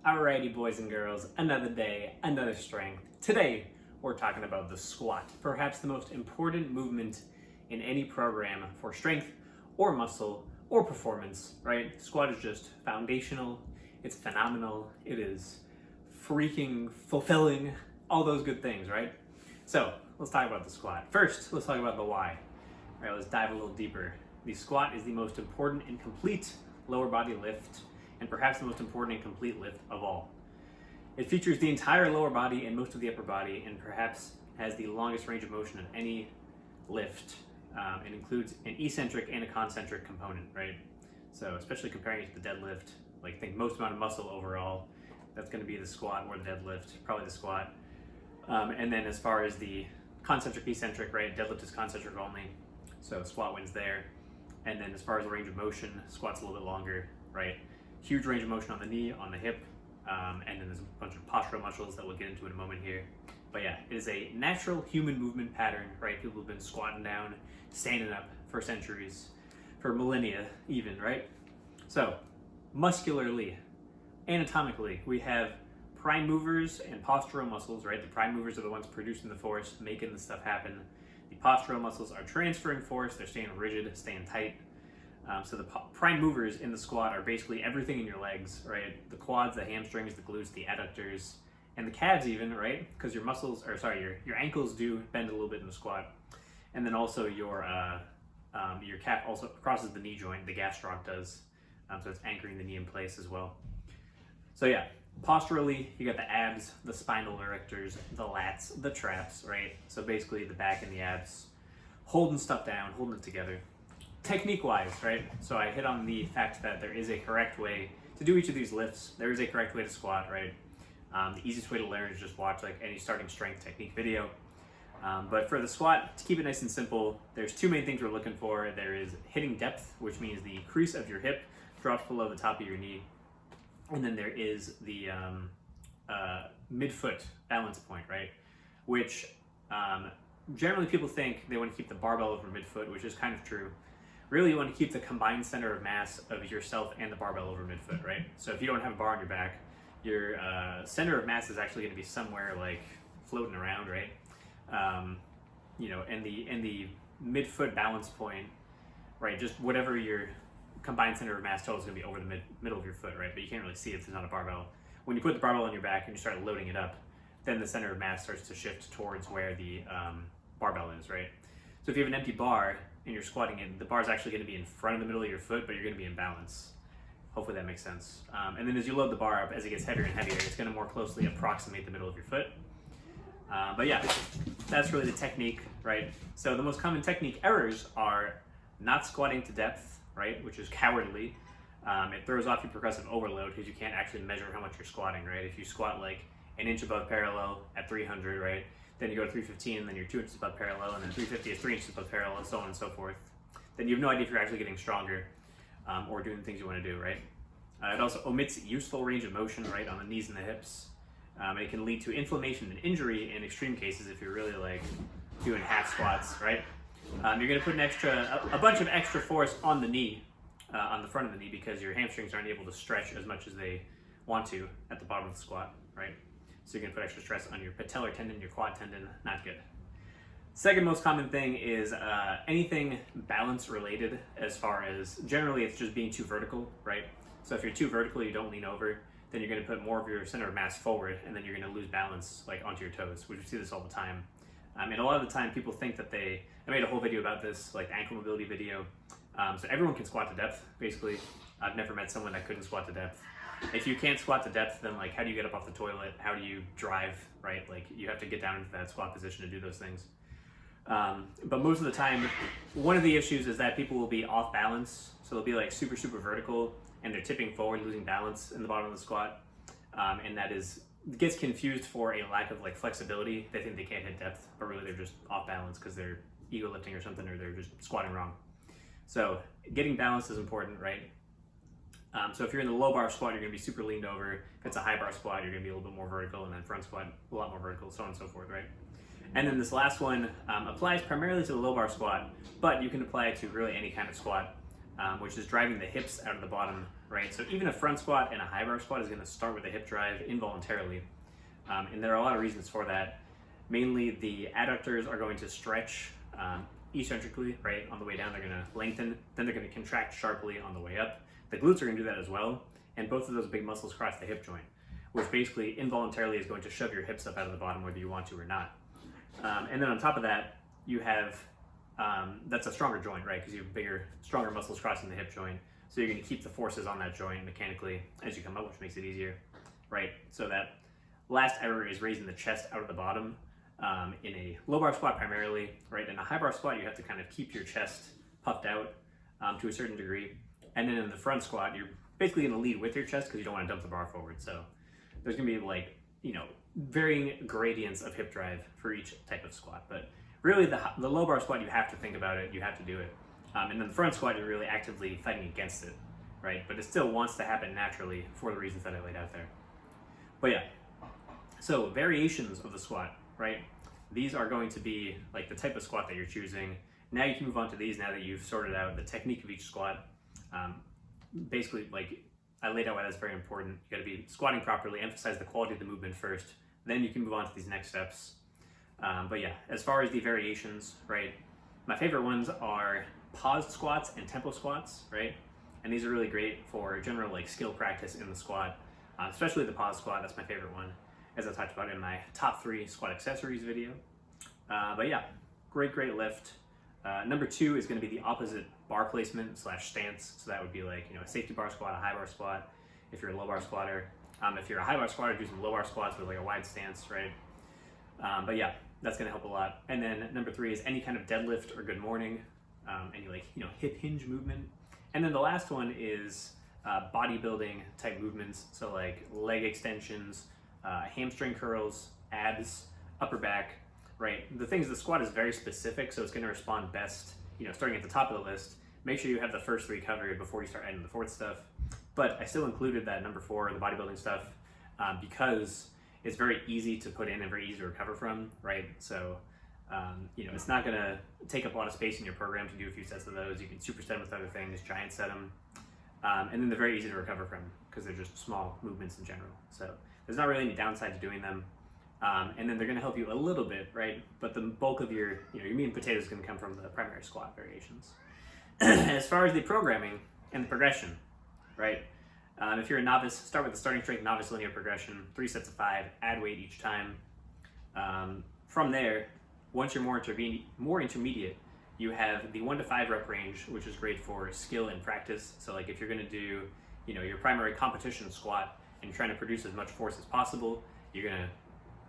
Alrighty, boys and girls, another day, another strength. Today, we're talking about the squat, perhaps the most important movement in any program for strength or muscle or performance, right? Squat is just foundational, it's phenomenal, it is freaking fulfilling, all those good things, right? So, let's talk about the squat. First, let's talk about the why. All right, let's dive a little deeper. The squat is the most important and complete lower body lift, and perhaps the most important and complete lift of all. It features the entire lower body and most of the upper body, and perhaps has the longest range of motion of any lift. It includes an eccentric and a concentric component, right? So especially comparing it to the deadlift, like think most amount of muscle overall, that's going to be the squat or the deadlift, probably the squat. And then as far as the concentric, eccentric, right? Deadlift is concentric only, so squat wins there. And then as far as the range of motion, squat's a little bit longer, right? Huge range of motion on the knee, on the hip, and then there's a bunch of postural muscles that we'll get into in a moment here. But yeah, it is a natural human movement pattern, right? People have been squatting down, standing up for centuries, for millennia even, right? So, muscularly, anatomically, we have prime movers and postural muscles, right? The prime movers are the ones producing the force, making the stuff happen. The postural muscles are transferring force, they're staying rigid, staying tight. So the prime movers in the squat are basically everything in your legs, right? The quads, the hamstrings, the glutes, the adductors, and the calves even, right? Because your your ankles do bend a little bit in the squat. And then also your calf also crosses the knee joint, the gastroc does. So it's anchoring the knee in place as well. So yeah, posturally, you got the abs, the spinal erectors, the lats, the traps, right? So basically the back and the abs, holding stuff down, holding it together. Technique-wise, right? So I hit on the fact that there is a correct way to do each of these lifts. There is a correct way to squat, right? The easiest way to learn is just watch like any starting strength technique video. But for the squat, to keep it nice and simple, there's two main things we're looking for. There is hitting depth, which means the crease of your hip drops below the top of your knee. And then there is the mid-foot balance point, right? Which generally people think they want to keep the barbell over midfoot, which is kind of true. Really, you want to keep the combined center of mass of yourself and the barbell over midfoot, right? So if you don't have a bar on your back, your center of mass is actually going to be somewhere like floating around, right? And the midfoot balance point, right? Just whatever your combined center of mass total is going to be over the middle of your foot, right? But you can't really see it if there's not a barbell. When you put the barbell on your back and you start loading it up, then the center of mass starts to shift towards where the barbell is, right? So if you have an empty bar and you're squatting it, the bar is actually going to be in front of the middle of your foot, but you're going to be in balance. Hopefully that makes sense. And then as you load the bar up, as it gets heavier and heavier, it's going to more closely approximate the middle of your foot. But yeah, that's really the technique, right? So the most common technique errors are not squatting to depth, right? Which is cowardly. It throws off your progressive overload because you can't actually measure how much you're squatting, right? If you squat like an inch above parallel at 300, right? Then you go to 315, and then you're 2 inches above parallel, and then 350 is 3 inches above parallel, and so on and so forth. Then you have no idea if you're actually getting stronger or doing the things you want to do, right? It also omits useful range of motion, right, on the knees and the hips. It can lead to inflammation and injury in extreme cases if you're really like doing half squats, right? You're going to put a bunch of extra force on the knee, on the front of the knee, because your hamstrings aren't able to stretch as much as they want to at the bottom of the squat, right? So you're going to put extra stress on your patellar tendon, your quad tendon, not good. Second most common thing is anything balance related, as far as generally it's just being too vertical, right? So if you're too vertical, you don't lean over, then you're going to put more of your center of mass forward, and then you're going to lose balance like onto your toes, which we see this all the time. And a lot of the time people think that I made a whole video about this, like ankle mobility video. So everyone can squat to depth, basically. I've never met someone that couldn't squat to depth. If you can't squat to depth, then like how do you get up off the toilet? How do you drive, right? Like you have to get down into that squat position to do those things. But most of the time, one of the issues is that people will be off balance. So they'll be like super, super vertical and they're tipping forward, losing balance in the bottom of the squat. And that gets confused for a lack of like flexibility. They think they can't hit depth, but really they're just off balance because they're ego lifting or something, or they're just squatting wrong. So getting balance is important, right? So if you're in the low bar squat, you're going to be super leaned over. If it's a high bar squat, you're going to be a little bit more vertical, and then front squat, a lot more vertical, so on and so forth, right? And then this last one applies primarily to the low bar squat, but you can apply it to really any kind of squat, which is driving the hips out of the bottom right? So even a front squat and a high bar squat is going to start with a hip drive involuntarily. And there are a lot of reasons for that. Mainly the adductors are going to stretch eccentrically, right? On the way down, they're going to lengthen, then they're going to contract sharply on the way up. The glutes are going to do that as well, and both of those big muscles cross the hip joint, which basically involuntarily is going to shove your hips up out of the bottom whether you want to or not. And then on top of that, you have, that's a stronger joint, right? Because you have bigger, stronger muscles crossing the hip joint. So you're going to keep the forces on that joint mechanically as you come up, which makes it easier, right? So that last error is raising the chest out of the bottom in a low bar squat primarily, right? In a high bar squat, you have to kind of keep your chest puffed out to a certain degree. And then in the front squat, you're basically going to lead with your chest because you don't want to dump the bar forward. So there's going to be like, varying gradients of hip drive for each type of squat. But really the low bar squat, you have to think about it, you have to do it. And then the front squat, you're really actively fighting against it, right? But it still wants to happen naturally for the reasons that I laid out there. But yeah, so variations of the squat, right? These are going to be like the type of squat that you're choosing. Now you can move on to these now that you've sorted out the technique of each squat. Basically, like I laid out why that's very important. You got to be squatting properly, emphasize the quality of the movement first, then you can move on to these next steps. But yeah, as far as the variations, right? My favorite ones are paused squats and tempo squats, right? And these are really great for general like skill practice in the squat, especially the pause squat. That's my favorite one, as I talked about in my top 3 squat accessories video. But yeah, great lift. Number 2 is going to be the opposite bar placement / stance. So that would be like, a safety bar squat, a high bar squat, if you're a low bar squatter. If you're a high bar squatter, do some low bar squats with like a wide stance, right? But yeah, that's gonna help a lot. And then number 3 is any kind of deadlift or good morning, any like, hip hinge movement. And then the last one is bodybuilding type movements. So like leg extensions, hamstring curls, abs, upper back, right? The thing is the squat is very specific, so it's gonna respond best, starting at the top of the list. Make sure you have the first 3 covered before you start adding the 4th stuff. But I still included that number 4, the bodybuilding stuff, because it's very easy to put in and very easy to recover from, right? So, it's not gonna take up a lot of space in your program to do a few sets of those. You can superset them with other things, giant set them, and then they're very easy to recover from because they're just small movements in general. So there's not really any downside to doing them. And then they're gonna help you a little bit, right? But the bulk of your meat and potatoes is gonna come from the primary squat variations. As far as the programming and the progression, right? If you're a novice, start with the starting strength novice linear progression, 3 sets of 5, add weight each time. From there, once you're more intermediate, you have the 1 to 5 rep range, which is great for skill and practice. So like if you're gonna do, your primary competition squat and trying to produce as much force as possible, you're gonna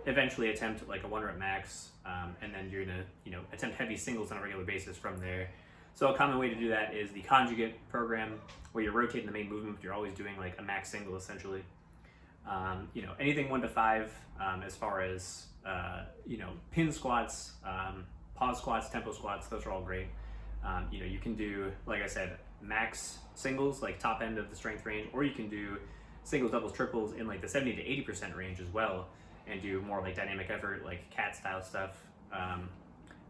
eventually attempt like a 1 rep max, and then you're gonna, attempt heavy singles on a regular basis from there. So a common way to do that is the conjugate program, where you're rotating the main movement, but you're always doing like a max single essentially. Anything 1 to 5, as far as pin squats, pause squats, tempo squats, those are all great. You can do, like I said, max singles, like top end of the strength range, or you can do singles, doubles, triples in like the 70 to 80% range as well, and do more like dynamic effort, like cat style stuff.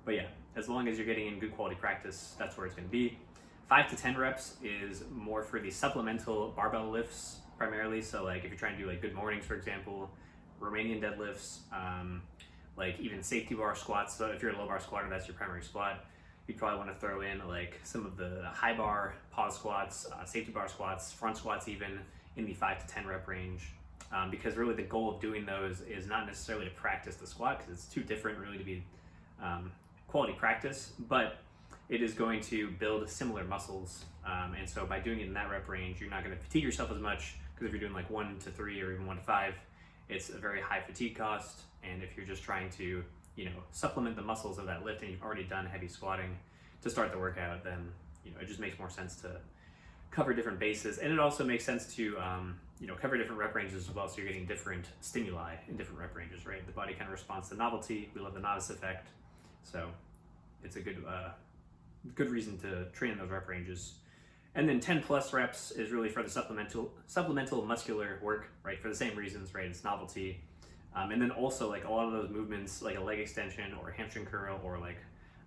But yeah, as long as you're getting in good quality practice, that's where it's going to be. 5 to 10 reps is more for the supplemental barbell lifts primarily. So like if you're trying to do like good mornings, for example, Romanian deadlifts, like even safety bar squats. So if you're a low bar squatter, that's your primary squat. You'd probably want to throw in like some of the high bar pause squats, safety bar squats, front squats even in the 5 to 10 rep range. Because really the goal of doing those is not necessarily to practice the squat, because it's too different really to be quality practice, but it is going to build similar muscles. And so by doing it in that rep range, you're not going to fatigue yourself as much, because if you're doing like 1 to 3 or even 1 to 5, it's a very high fatigue cost. And if you're just trying to, supplement the muscles of that lift and you've already done heavy squatting to start the workout, then, it just makes more sense to cover different bases. And it also makes sense to, cover different rep ranges as well. So you're getting different stimuli in different rep ranges, right? The body kind of responds to novelty. We love the novice effect. So it's a good reason to train in those rep ranges. And then 10 plus reps is really for the supplemental muscular work, right? For the same reasons, right? It's novelty. And then also like a lot of those movements, like a leg extension or a hamstring curl or like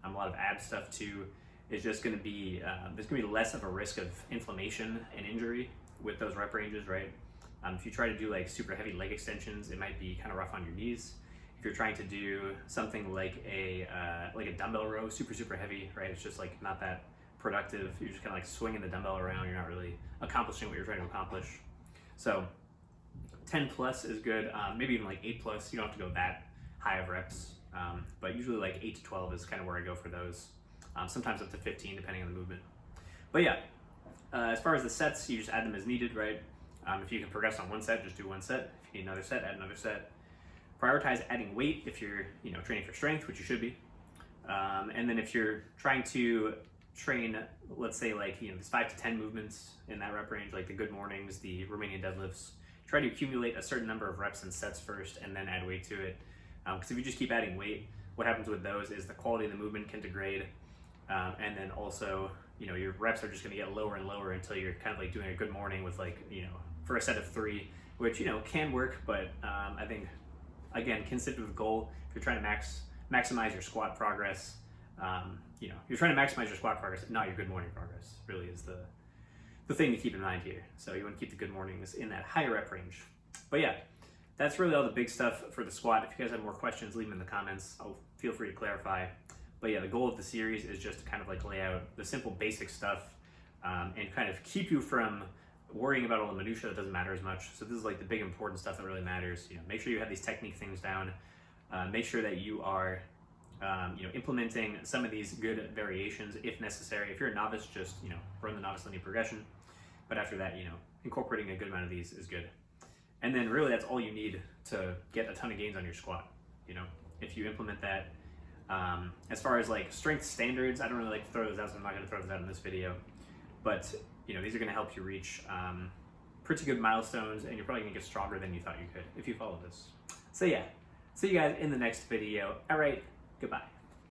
a lot of ab stuff too, is just going to be, there's going to be less of a risk of inflammation and injury with those rep ranges, right? If you try to do like super heavy leg extensions, it might be kind of rough on your knees. If you're trying to do something like a dumbbell row, super heavy, right? It's just like not that productive. You're just kind of like swinging the dumbbell around. You're not really accomplishing what you're trying to accomplish. So 10 plus is good. Maybe even like 8 plus. You don't have to go that high of reps, but usually like 8 to 12 is kind of where I go for those. Sometimes up to 15 depending on the movement. But yeah, as far as the sets, you just add them as needed, right? If you can progress on one set, just do one set. If you need another set, add another set. Prioritize adding weight if you're training for strength, which you should be. And then if you're trying to train, let's say like there's 5 to 10 movements in that rep range, like the good mornings, the Romanian deadlifts, try to accumulate a certain number of reps and sets first and then add weight to it. Because if you just keep adding weight, what happens with those is the quality of the movement can degrade, and then also your reps are just going to get lower and lower until you're kind of like doing a good morning with like for a set of 3, which can work, but I think again, consider the goal. If you're trying to maximize your squat progress, you're trying to maximize your squat progress, not your good morning progress. Really is the thing to keep in mind here. So you want to keep the good mornings in that higher rep range. But yeah, that's really all the big stuff for the squat. If you guys have more questions, leave them in the comments. Feel free to clarify. But yeah, the goal of the series is just to kind of like lay out the simple basic stuff and kind of keep you from worrying about all the minutia that doesn't matter as much. So this is like the big important stuff that really matters. Make sure you have these technique things down. Make sure that you are implementing some of these good variations if necessary. If you're a novice, just run the novice linear progression. But after that, incorporating a good amount of these is good. And then really that's all you need to get a ton of gains on your squat. If you implement that. As far as like strength standards, I don't really like to throw those out, so I'm not going to throw those out in this video. But these are going to help you reach pretty good milestones, and you're probably going to get stronger than you thought you could if you follow this. So yeah, see you guys in the next video. All right, goodbye.